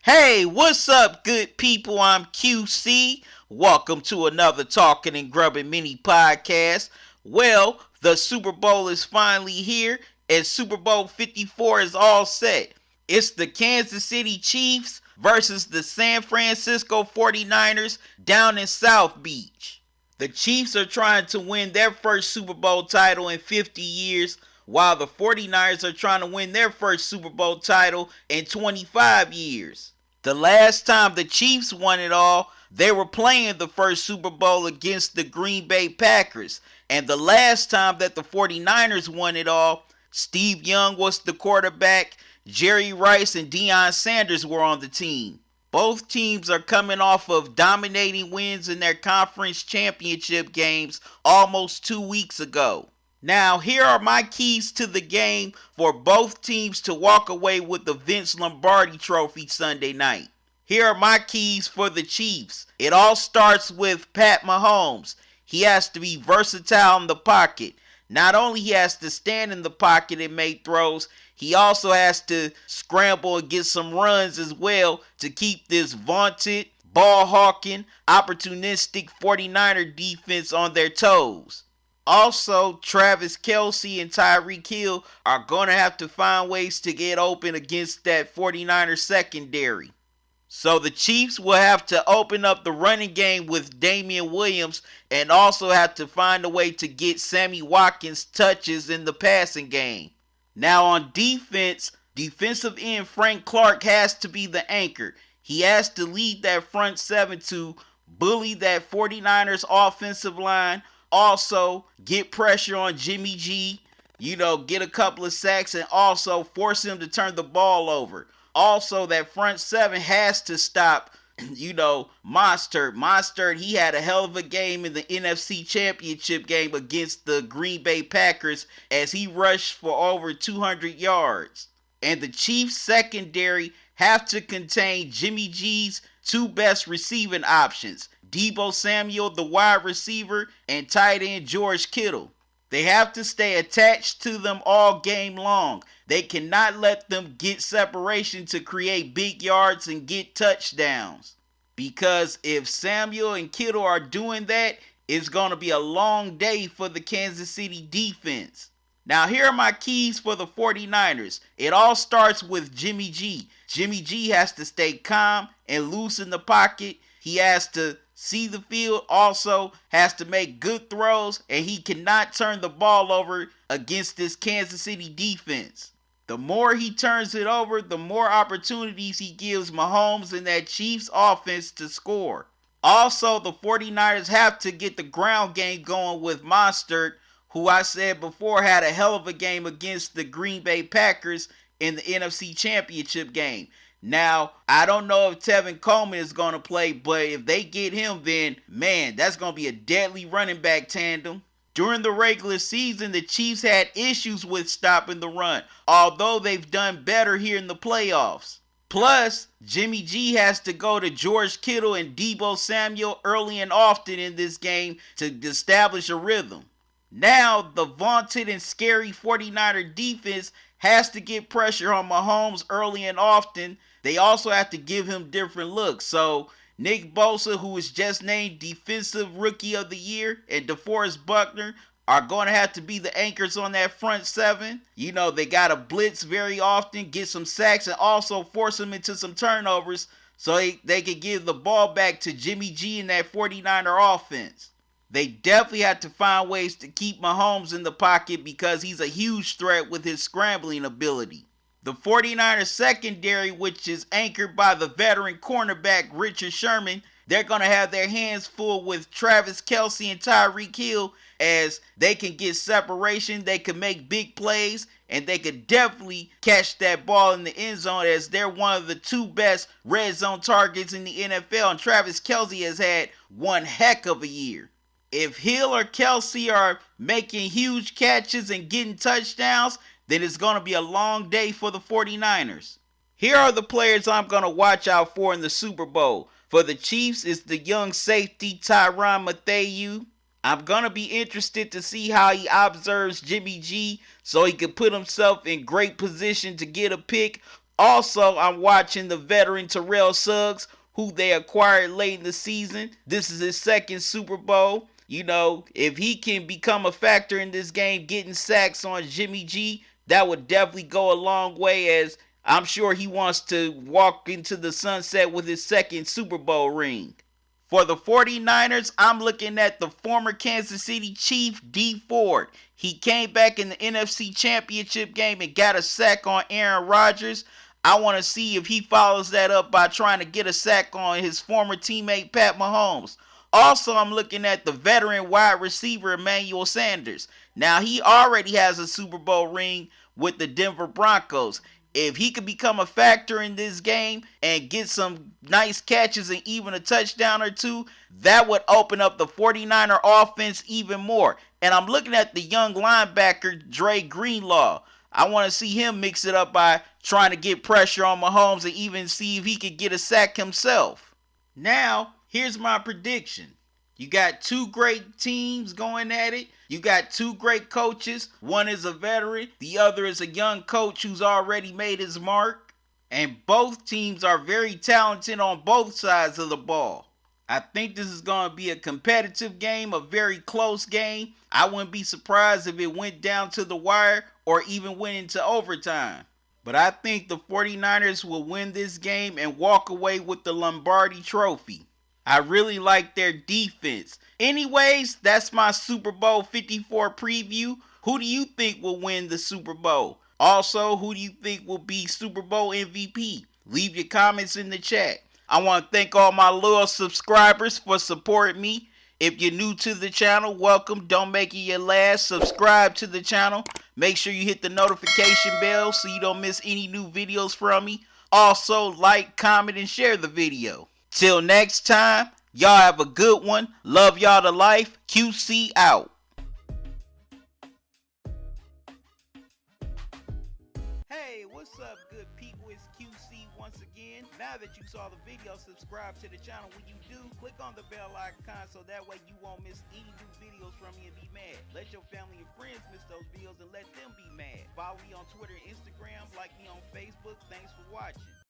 Hey, what's up, good people? I'm QC. Welcome to another Talkin and Grubbin mini podcast. Well, the Super Bowl is finally here, and Super Bowl 54 is all set. It's the Kansas City Chiefs versus the San Francisco 49ers down in South Beach. The Chiefs are trying to win their first Super Bowl title in 50 years, while the 49ers are trying to win their first Super Bowl title in 25 years. The last time the Chiefs won it all, they were playing the first Super Bowl against the Green Bay Packers. And the last time that the 49ers won it all, Steve Young was the quarterback, Jerry Rice and Deion Sanders were on the team. Both teams are coming off of dominating wins in their conference championship games almost 2 weeks ago. Now, here are my keys to the game for both teams to walk away with the Vince Lombardi Trophy Sunday night. Here are my keys for the Chiefs. It all starts with Pat Mahomes. He has to be versatile in the pocket. Not only he has to stand in the pocket and make throws, he also has to scramble and get some runs as well to keep this vaunted, ball-hawking, opportunistic 49er defense on their toes. Also, Travis Kelce and Tyreek Hill are going to have to find ways to get open against that 49er secondary. So the Chiefs will have to open up the running game with Damian Williams and also have to find a way to get Sammy Watkins touches in the passing game. Now on defense, defensive end Frank Clark has to be the anchor. He has to lead that front seven to bully that 49ers offensive line. Also, get pressure on Jimmy G, get a couple of sacks and also force him to turn the ball over. Also, that front seven has to stop, Mostert. Mostert, he had a hell of a game in the NFC Championship game against the Green Bay Packers as he rushed for over 200 yards. And the Chiefs secondary have to contain Jimmy G's two best receiving options, Deebo Samuel, the wide receiver, and tight end George Kittle. They have to stay attached to them all game long. They cannot let them get separation to create big yards and get touchdowns. Because if Samuel and Kittle are doing that, it's going to be a long day for the Kansas City defense. Now here are my keys for the 49ers. It all starts with Jimmy G. Jimmy G has to stay calm and loose in the pocket. He has to see the field, also has to make good throws, and he cannot turn the ball over against this Kansas City defense. The more he turns it over, the more opportunities he gives Mahomes and that Chiefs offense to score. Also, the 49ers have to get the ground game going with Mostert, who I said before had a hell of a game against the Green Bay Packers in the NFC Championship game. Now, I don't know if Tevin Coleman is going to play, but if they get him, then, man, that's going to be a deadly running back tandem. During the regular season, the Chiefs had issues with stopping the run, although they've done better here in the playoffs. Plus, Jimmy G has to go to George Kittle and Deebo Samuel early and often in this game to establish a rhythm. Now, the vaunted and scary 49er defense has to get pressure on Mahomes early and often. They also have to give him different looks. So, Nick Bosa, who was just named Defensive Rookie of the Year, and DeForest Buckner are going to have to be the anchors on that front seven. They got to blitz very often, get some sacks, and also force them into some turnovers so they can give the ball back to Jimmy G and that 49er offense. They definitely have to find ways to keep Mahomes in the pocket because he's a huge threat with his scrambling ability. The 49ers secondary, which is anchored by the veteran cornerback Richard Sherman, they're going to have their hands full with Travis Kelce and Tyreek Hill as they can get separation, they can make big plays, and they could definitely catch that ball in the end zone as they're one of the two best red zone targets in the NFL, and Travis Kelce has had one heck of a year. If Hill or Kelce are making huge catches and getting touchdowns, then it's going to be a long day for the 49ers. Here are the players I'm going to watch out for in the Super Bowl. For the Chiefs, it's the young safety Tyrann Mathieu. I'm going to be interested to see how he observes Jimmy G so he can put himself in great position to get a pick. Also, I'm watching the veteran Terrell Suggs, who they acquired late in the season. This is his second Super Bowl. You know, if he can become a factor in this game, getting sacks on Jimmy G, that would definitely go a long way, as I'm sure he wants to walk into the sunset with his second Super Bowl ring. For the 49ers, I'm looking at the former Kansas City Chief, D Ford. He came back in the NFC Championship game and got a sack on Aaron Rodgers. I want to see if he follows that up by trying to get a sack on his former teammate Pat Mahomes. Also, I'm looking at the veteran wide receiver Emmanuel Sanders. Now, he already has a Super Bowl ring with the Denver Broncos. If he could become a factor in this game and get some nice catches and even a touchdown or two, that would open up the 49er offense even more. And I'm looking at the young linebacker Dre Greenlaw. I want to see him mix it up by trying to get pressure on Mahomes and even see if he could get a sack himself. Now, here's my prediction. You got two great teams going at it. You got two great coaches. One is a veteran. The other is a young coach who's already made his mark. And both teams are very talented on both sides of the ball. I think this is going to be a competitive game, a very close game. I wouldn't be surprised if it went down to the wire or even went into overtime. But I think the 49ers will win this game and walk away with the Lombardi Trophy. I really like their defense. Anyways, that's my Super Bowl 54 preview. Who do you think will win the Super Bowl? Also, who do you think will be Super Bowl MVP? Leave your comments in the chat. I want to thank all my loyal subscribers for supporting me. If you're new to the channel, welcome. Don't make it your last. Subscribe to the channel. Make sure you hit the notification bell so you don't miss any new videos from me. Also, like, comment, and share the video. Till next time, y'all have a good one. Love y'all to life. QC out. Hey, what's up, good people? It's QC once again. Now that you saw the video, subscribe to the channel. When you do, click on the bell icon so that way you won't miss any new videos from me and be mad. Let your family and friends miss those videos and let them be mad. Follow me on Twitter and Instagram. Like me on Facebook. Thanks for watching.